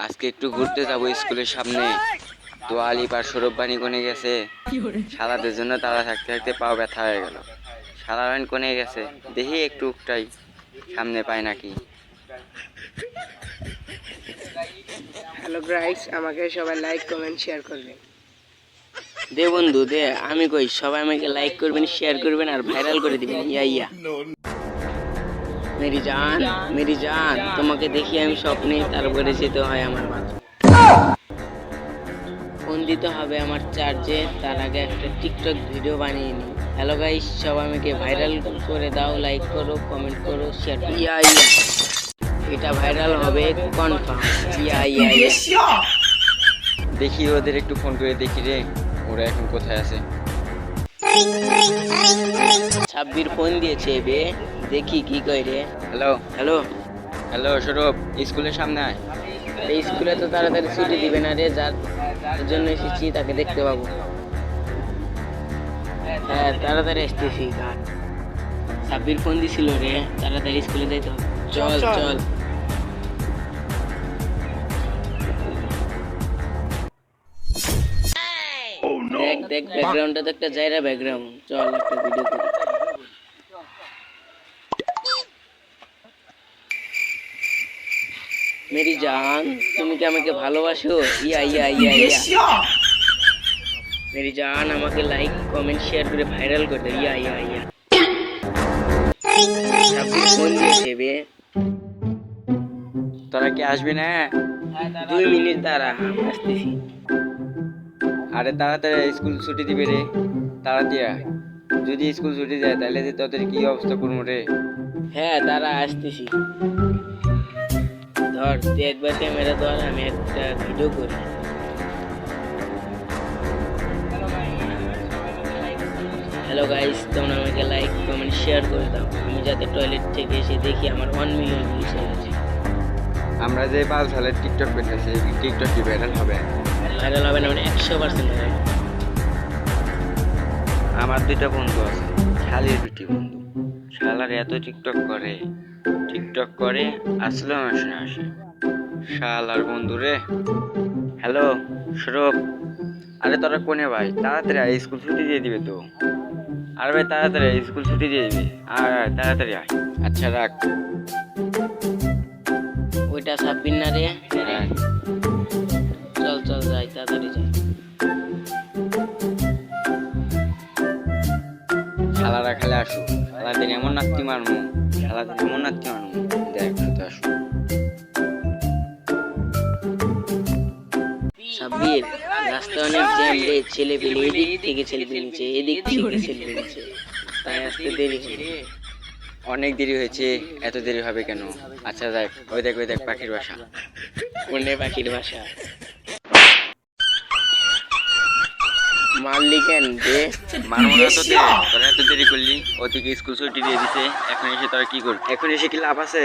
আজকে একটু ঘুরতে যাবো স্কুলের সামনে। তো আলিপ আর সৌরভ বাণী কোনে গেছে। সারাদের জন্য তারা থাকতে থাকতে পাও ব্যথা হয়ে গেল। সারা রান কোনে গেছে, দেখি একটু উকটাই সামনে পায় নাকি। হ্যালো গাইস, আমাকে সবাই লাইক কমেন্ট শেয়ার করবেন। দে বন্ধু দে, আমি কই সবাই আমাকে লাইক করবেন, শেয়ার করবেন আর ভাইরাল করে দিবেন। ইয়া ইয়া মেরি জান তোমাকে দেখি আমি স্বপ্নে, তারপরে যেতে হয় আমার বাড়ি। ফোন দিতে হবে আমার চার্জে, তার আগে একটা টিকটক ভিডিও বানিয়ে নিই। হ্যালো গাইস, সবাই আমাকে ভাইরাল করে দাও, লাইক করো, কমেন্ট করো, শেয়ার। ইয়া ইয়া এটা ভাইরাল হবে কনফার্ম। ইয়া ইয়া ইয়া দেখি ওদের একটু ফোন করে দেখি রে, ওরা এখন কোথায় আছে। ছাব্বির ফোন দিয়েছে বে, দেখি কি কই রে। হ্যালো হ্যালো হ্যালো সৌরভ, স্কুলের সামনে আয়। এই স্কুলে তো তাড়াতাড়ি ছুটি দিবে না রে, যার জন্য এসেছি তাকে দেখতে পাবো। হ্যাঁ তাড়াতাড়ি আসতেছি। ছাব্বির ফোন দিছিল রে, তাড়াতাড়ি স্কুলে যাইতে হবে। চল চল দেখ দেখ ব্যাকগ্রাউন্ডটা তো একটা জায়গা ব্যাকগ্রাউন্ড। চল একটা ভিডিও করি। মেরি জান তুমি কি আমাকে ভালোবাসো? ইয়া ইয়া ইয়া ইয়া মেরি জান আমাকে লাইক কমেন্ট শেয়ার করে ভাইরাল করে দাও। ইয়া ইয়া ইয়া ফোন দিয়েছে বে। তোরা কি আসবি না? 2 মিনিট দাঁড়া, আসতেছি। আরে তাড়াতাড়ি, স্কুল ছুটি দিবে রে, তাড়াতাড়ি আয়। যদি স্কুল ছুটি যায় তাহলে যে তোদের কি অবস্থা করবো রে। হ্যাঁ দাঁড়া আসতেছি। ধর তুই একবার ক্যামেরা ধর, আমি একটা ভিডিও করি। হ্যালো গাইস, তোমরা আমাকে লাইক কমেন্ট শেয়ার করে দাও, আমি যাতে টয়লেট থেকে এসে দেখি আমার 1 মিলিয়ন ভিউজ হয়েছে। আমরা যে 5 সালের টিকটক পেতেছি, টিকটক কি ভাইরাল হবে? ভাইরাল হবে না মানে 100% ভাইরাল। আমার 2টা বন্ধু আছে, শালির দুটি বন্ধু। শালার এত টিকটক করে আসলে আসে আসে শালার বন্ধু রে। হ্যালো সৌরভ, আরে তোরা কোনে ভাই? তাড়াতাড়ি আয়, স্কুল ছুটি দিয়ে দিবে তো। আরে ভাই তাড়াতাড়ি আয়, স্কুল ছুটি দিয়ে দিবে। আর তাড়াতাড়ি আয়। আচ্ছা রাখ। ওইটা 26 না রে? হ্যাঁ চল চল যাই, তাড়াতাড়ি যাই। শালারা খেলে আসো, সারাদিন এমন নাত্তি মারমু, সারাদিন এমন নাত্তি মারমু, দেখ শুধু আসো। সাব্বির রাস্তা অনেক জ্যাম রে, ছেলে পেলে এদিক থেকে ছেলে পেলেছে, এদিক থেকে ছেলে পেলেছে, তাই আসতে দেরি হয়েছে। অনেক দেরি হয়েছে, এত দেরি হবে কেন? আচ্ছা দেখ, ওই দেখ পাখির বাসা। কোনে পাখির বাসা? মারলি কেন রে? মারবো না তো দে, তোরা এত দেরি করলি। ওদিকে স্কুল ছুটি দিয়ে দিছে, এখন এসে তোরা কি করবি? এখন এসে কি লাভ আছে?